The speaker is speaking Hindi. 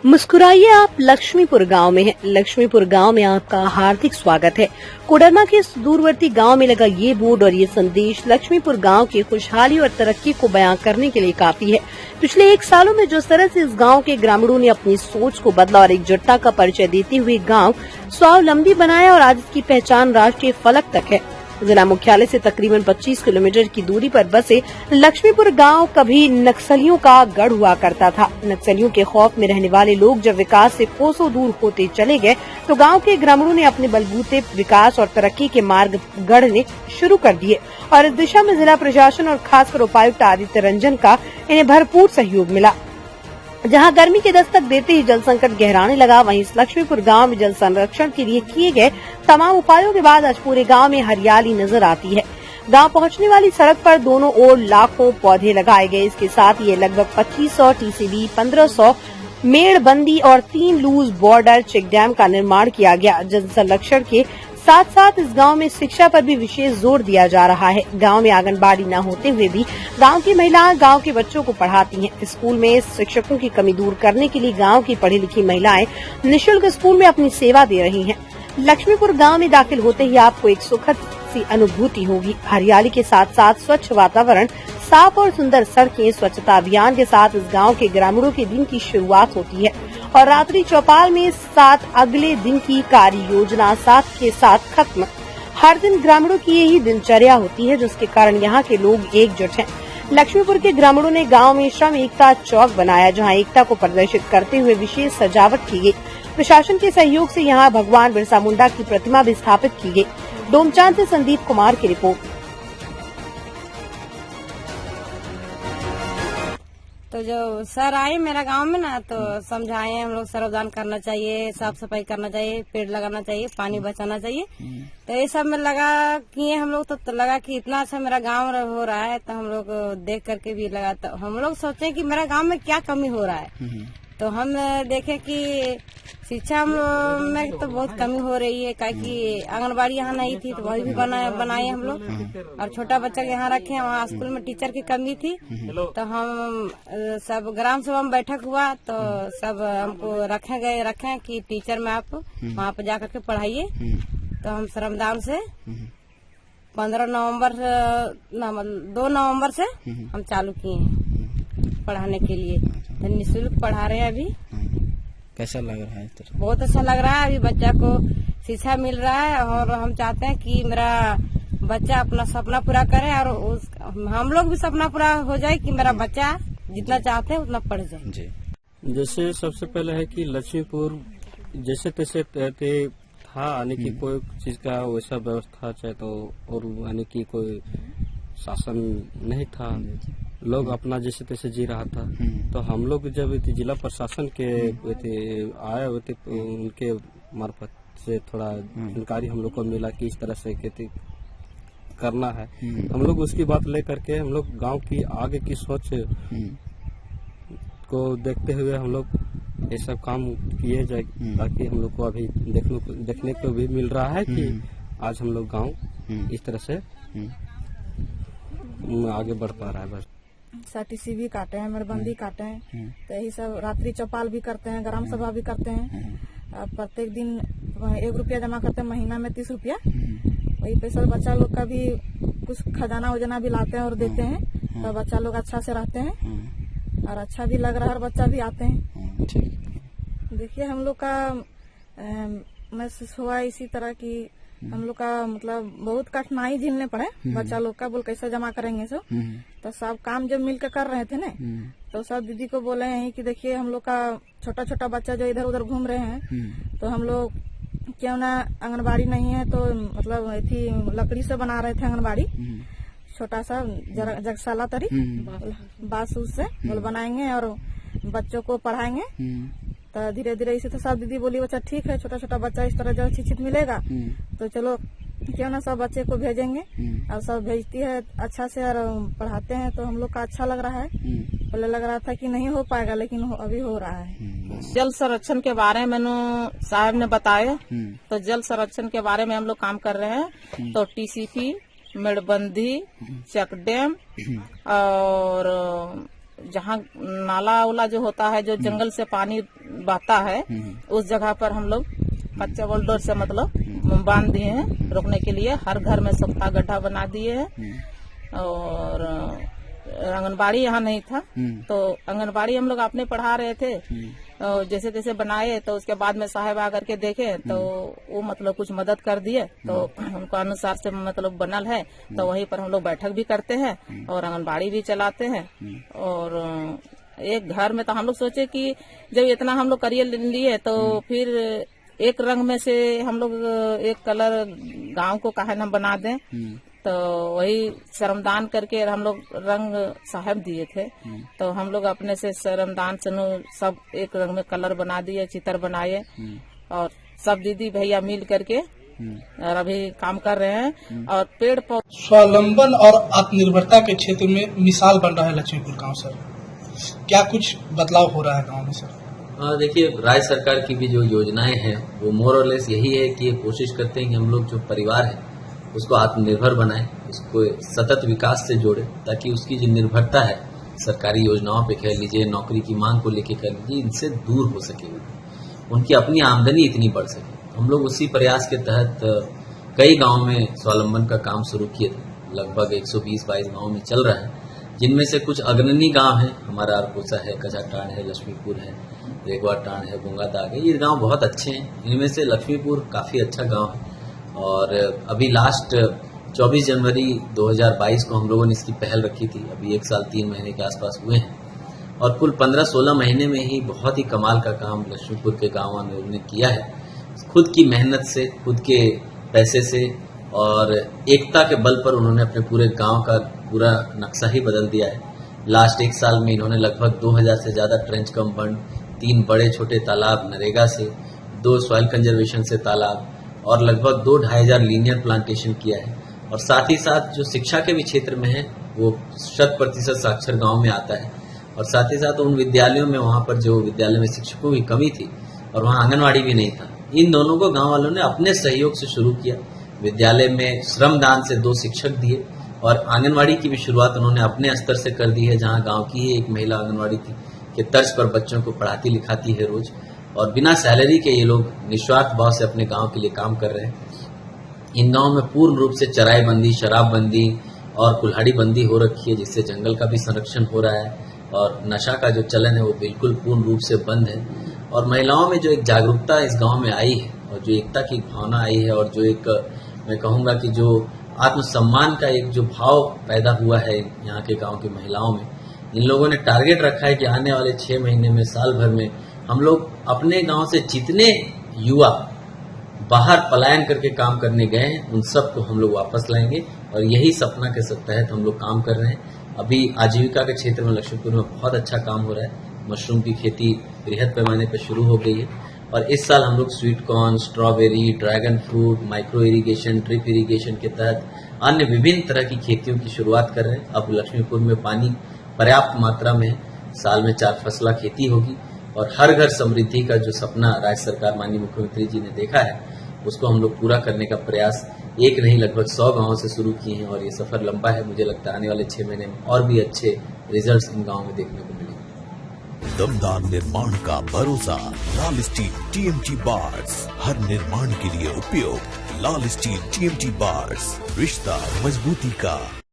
मुस्कुराइए आप लक्ष्मीपुर गांव में हैं। लक्ष्मीपुर गांव में आपका हार्दिक स्वागत है। कोडरमा के इस दूरवर्ती गांव में लगा ये बोर्ड और ये संदेश लक्ष्मीपुर गांव की खुशहाली और तरक्की को बयां करने के लिए काफी है। पिछले 1 सालों में जिस तरह से इस गांव के ग्रामीणों ने अपनी सोच को बदला और एकजुटता का परिचय देते हुए गांव स्वावलंबी बनाया और आज इसकी पहचान राष्ट्रीय फलक तक है। जिला मुख्यालय से तकरीबन 25 किलोमीटर की दूरी पर बसे लक्ष्मीपुर गांव कभी नक्सलियों का गढ़ हुआ करता था। नक्सलियों के खौफ में रहने वाले लोग जब विकास से कोसों दूर होते चले गए तो गांव के ग्रामीणों ने अपने बलबूते विकास और तरक्की के मार्ग गढ़ने शुरू कर दिए और इस दिशा में जिला प्रशासन और खासकर उपायुक्त आदित्य रंजन का इन्हें भरपूर सहयोग मिला। जहां गर्मी के दस्तक देते ही जल संकट गहराने लगा, वहीं इस लक्ष्मीपुर गांव में जल संरक्षण के लिए किए गए तमाम उपायों के बाद आज पूरे गांव में हरियाली नजर आती है। गांव पहुंचने वाली सड़क पर दोनों ओर लाखों पौधे लगाए गए। इसके साथ ये लगभग 2500 टीसीबी, 1500 मेड़बंदी और 3 लूज बॉर्डर चेक डैम का निर्माण किया गया। जल संरक्षण के साथ साथ इस गांव में शिक्षा पर भी विशेष जोर दिया जा रहा है। गांव में आंगनबाड़ी न होते हुए भी गांव की महिलाएं गांव के बच्चों को पढ़ाती हैं। स्कूल में शिक्षकों की कमी दूर करने के लिए गांव की पढ़ी लिखी महिलाएं निःशुल्क स्कूल में अपनी सेवा दे रही हैं। लक्ष्मीपुर गांव में दाखिल होते ही आपको एक सुखद सी अनुभूति होगी। हरियाली के साथ साथ स्वच्छ वातावरण, साफ और सुंदर सड़कें, स्वच्छता अभियान के साथ इस गांव के ग्रामीणों के दिन की शुरुआत होती है और रात्रि चौपाल में साथ अगले दिन की कार्य योजना साथ के साथ खत्म। हर दिन ग्रामीणों की यही दिनचर्या होती है, जिसके कारण यहाँ के लोग एकजुट हैं। लक्ष्मीपुर के ग्रामीणों ने गांव में श्रम एकता चौक बनाया, जहां एकता को प्रदर्शित करते हुए विशेष सजावट की गई। प्रशासन के सहयोग से यहां भगवान बिरसा मुंडा की प्रतिमा भी स्थापित की गई। डोमचांद से संदीप कुमार की रिपोर्ट। तो जो सर आए मेरा गांव में ना, तो समझाए हम लोग श्रमदान करना चाहिए, साफ सफाई करना चाहिए, पेड़ लगाना चाहिए, पानी बचाना चाहिए। तो ये सब में लगा किए हम लोग, तो लगा कि इतना अच्छा मेरा गांव हो रहा है, तो हम लोग देख करके भी लगा। तो हम लोग सोचे कि मेरा गांव में क्या कमी हो रहा है। तो हम देखे कि शिक्षा हम लोग में तो बहुत कमी हो रही है, कि आंगनबाड़ी यहाँ नहीं थी, तो वही भी बनाए हम लोग। और छोटा बच्चा यहाँ रखे, वहाँ स्कूल में टीचर की कमी थी। तो हम सब ग्राम सभा में बैठक हुआ, तो सब हमको रखे कि टीचर में आप वहाँ पे जाकर के पढ़ाइए। तो हम श्रमदान से 2 नवम्बर से हम चालू किए हैं पढ़ाने के लिए। तो निःशुल्क पढ़ा रहे हैं अभी। कैसा लग रहा है? बहुत अच्छा लग रहा है। अभी बच्चा को शिक्षा मिल रहा है और हम चाहते हैं कि मेरा बच्चा अपना सपना पूरा करे और हम लोग भी सपना पूरा हो जाए कि मेरा बच्चा जितना चाहते हैं उतना पढ़ जाए जी। जैसे सबसे पहले है कि लक्ष्मीपुर जैसे तैसे था, आने की कोई चीज का वैसा व्यवस्था चाहे तो, और आने की कोई शासन नहीं था, लोग अपना जैसे तैसे जी रहा था। तो हम लोग जब जिला प्रशासन के आए हुए थे, उनके मार्फत से थोड़ा जानकारी हम लोग को मिला कि इस तरह से खेती करना है। हम लोग उसकी बात लेकर के हम लोग गांव की आगे की सोच को देखते हुए हम लोग ये सब काम किए जाए, ताकि हम लोग को अभी देखने को भी मिल रहा है कि आज हम लोग गांव इस तरह से आगे बढ़ पा रहा है। बस साटीसी भी काटे हैं, मेड़बंदी काटे हैं, तो यही सब रात्रि चौपाल भी करते हैं, ग्राम सभा भी करते हैं। प्रत्येक दिन 1 रुपया जमा करते हैं, महीना में 30 रुपया। वही पैसा बच्चा लोग का भी कुछ खजाना उजाना भी लाते हैं और देते हैं, तो बच्चा लोग अच्छा से रहते हैं और अच्छा भी लग रहा है, बच्चा भी आते हैं। देखिए हम लोग का महसूस हुआ इसी तरह की हम लोग का मतलब बहुत कठिनाई झेलने पड़े बच्चा लोग का। बोल कैसे जमा करेंगे सब, तो सब काम जब मिलकर कर रहे थे ना, तो सब दीदी को बोले हैं कि देखिए हम लोग का छोटा छोटा बच्चा जो इधर उधर घूम रहे हैं, तो हम लोग क्यों ना आंगनबाड़ी नहीं है तो मतलब थी लकड़ी से बना रहे थे आंगनबाड़ी, छोटा सा जगशाला तरी बांस से बोल बनाएंगे और बच्चों को पढ़ाएंगे। तो धीरे धीरे इसे तो सब दीदी बोली बच्चा ठीक है, छोटा छोटा बच्चा इस तरह जो शिक्षित मिलेगा, तो चलो क्यों ना सब बच्चे को भेजेंगे। और सब भेजती है अच्छा से और पढ़ाते हैं, तो हम लोग का अच्छा लग रहा है। पहले लग रहा था कि नहीं हो पाएगा, लेकिन अभी हो रहा है। जल संरक्षण के बारे में साहब ने बताया, तो जल संरक्षण के बारे में हम लोग काम कर रहे हैं। तो टीसीपी, मेड़बंदी, चेक डैम और जहाँ नाला उला जो होता है, जो जंगल से पानी बहता है, उस जगह पर हम लोग कच्चा बोल्डर से मतलब बांध दिए हैं रोकने के लिए। हर घर में सख्ता गड्ढा बना दिए हैं। और आंगनबाड़ी यहाँ नहीं था, तो आंगनबाड़ी हम लोग अपने पढ़ा रहे थे, जैसे तैसे बनाए। तो उसके बाद में साहब आकर के देखे तो वो मतलब कुछ मदद कर दिए, तो उनको अनुसार से मतलब बनल है। तो वहीं पर हम लोग बैठक भी करते हैं और आंगनबाड़ी भी चलाते हैं। और एक घर में तो हम लोग सोचे कि जब इतना हम लोग करियर लिए तो फिर एक रंग में से हम लोग एक कलर गांव को काहे न बना दें। तो वही श्रमदान करके हम लोग रंग साहब दिए थे। तो हम लोग अपने से श्रमदान से सब एक रंग में कलर बना दिए, चित्र बनाए और सब दीदी भैया मिल करके और अभी काम कर रहे हैं। और पेड़ पौधे स्वावलंबन और आत्मनिर्भरता के क्षेत्र में मिसाल बन रहा है लक्ष्मीपुर गांव। सर, क्या कुछ बदलाव हो रहा है गांव में सर? देखिए, राज्य सरकार की भी जो योजनाएं हैं वो मोर और लेस यही है कि ये कोशिश करते हैं कि हम लोग जो परिवार है उसको आत्मनिर्भर बनाएं, उसको सतत विकास से जोड़े, ताकि उसकी जो निर्भरता है सरकारी योजनाओं पे कह लीजिए, नौकरी की मांग को लेके कह लीजिए, इनसे दूर हो सके, उनकी अपनी आमदनी इतनी बढ़ सके। हम लोग उसी प्रयास के तहत कई गाँव में स्वावलंबन का काम शुरू किए थे। लगभग 120-22 गाँव में चल रहा है, जिनमें से कुछ अग्रणी गांव हैं। हमारा अरकोसा है, कजाटाण है, लक्ष्मीपुर है, रेगवाटाण है, बोंगादाग है। ये गांव बहुत अच्छे हैं। इनमें से लक्ष्मीपुर काफी अच्छा गांव है। और अभी लास्ट 24 जनवरी 2022 को हम लोगों ने इसकी पहल रखी थी। अभी 1 साल 3 महीने के आसपास हुए हैं और कुल 15-16 महीने में ही बहुत ही कमाल का काम लक्ष्मीपुर के गांवों ने उन्होंने किया है। खुद की मेहनत से, खुद के पैसे से और एकता के बल पर उन्होंने अपने पूरे गांव का पूरा नक्शा ही बदल दिया है। लास्ट 1 साल में इन्होंने लगभग 2000 से ज्यादा ट्रेंच कम्पाउंड, 3 बड़े छोटे तालाब नरेगा से, 2 सॉइल कंजर्वेशन से तालाब और लगभग 2-2,500 लीनियर प्लांटेशन किया है। और साथ ही साथ जो शिक्षा के भी क्षेत्र में है वो 100% साक्षर गांव में आता है। और साथ ही साथ उन विद्यालयों में, वहां पर जो विद्यालय में शिक्षकों की कमी थी और वहां आंगनवाड़ी भी नहीं था, इन दोनों को गांव वालों ने अपने सहयोग से शुरू किया। विद्यालय में श्रमदान से 2 शिक्षक दिए और आंगनवाड़ी की भी शुरुआत उन्होंने अपने स्तर से कर दी है, जहां गांव की ही एक महिला आंगनवाड़ी के तर्ज पर बच्चों को पढ़ाती लिखाती है रोज। और बिना सैलरी के ये लोग निस्वार्थ भाव से अपने गांव के लिए काम कर रहे हैं। इन गांव में पूर्ण रूप से चराई बंदी, शराब बंदी और कुल्हाड़ी बंदी हो रखी है, जिससे जंगल का भी संरक्षण हो रहा है और नशा का जो चलन है वो बिल्कुल पूर्ण रूप से बंद है। और महिलाओं में जो एक जागरूकता इस गांव में आई है और जो एकता की भावना आई है और जो एक, मैं कहूंगा कि जो आत्मसम्मान का एक जो भाव पैदा हुआ है यहाँ के गांव की महिलाओं में, इन लोगों ने टारगेट रखा है कि आने वाले 6 महीने में, साल भर में हम लोग अपने गांव से जितने युवा बाहर पलायन करके काम करने गए हैं उन सबको हम लोग वापस लाएंगे। और यही सपना के तहत हम लोग काम कर रहे हैं। अभी आजीविका के क्षेत्र में लक्ष्मीपुर में बहुत अच्छा काम हो रहा है। मशरूम की खेती बृहद पैमाने पर शुरू हो गई है और इस साल हम लोग sweet corn, strawberry, dragon fruit, micro irrigation, drip irrigation के तहत अन्य विभिन्न तरह की खेतियों की शुरुआत कर रहे हैं। अब लक्ष्मीपुर में पानी पर्याप्त मात्रा में, साल में 4 फसला खेती होगी और हर घर समृद्धि का जो सपना राज्य सरकार माननीय मुख्यमंत्री जी ने देखा है उसको हम लोग पूरा करने का प्रयास एक नहीं लगभग 100 गांवों से शुरू किए हैं। और ये सफर लंबा है। मुझे लगता है आने वाले 6 महीने में और भी अच्छे रिजल्ट्स इन गांवों में देखने को मिलेंगे। दमदार निर्माण का भरोसा लाल स्टील TMT बार्स, हर निर्माण के लिए उपयोग। लाल स्टील TMT बार्स, रिश्ता मजबूती का।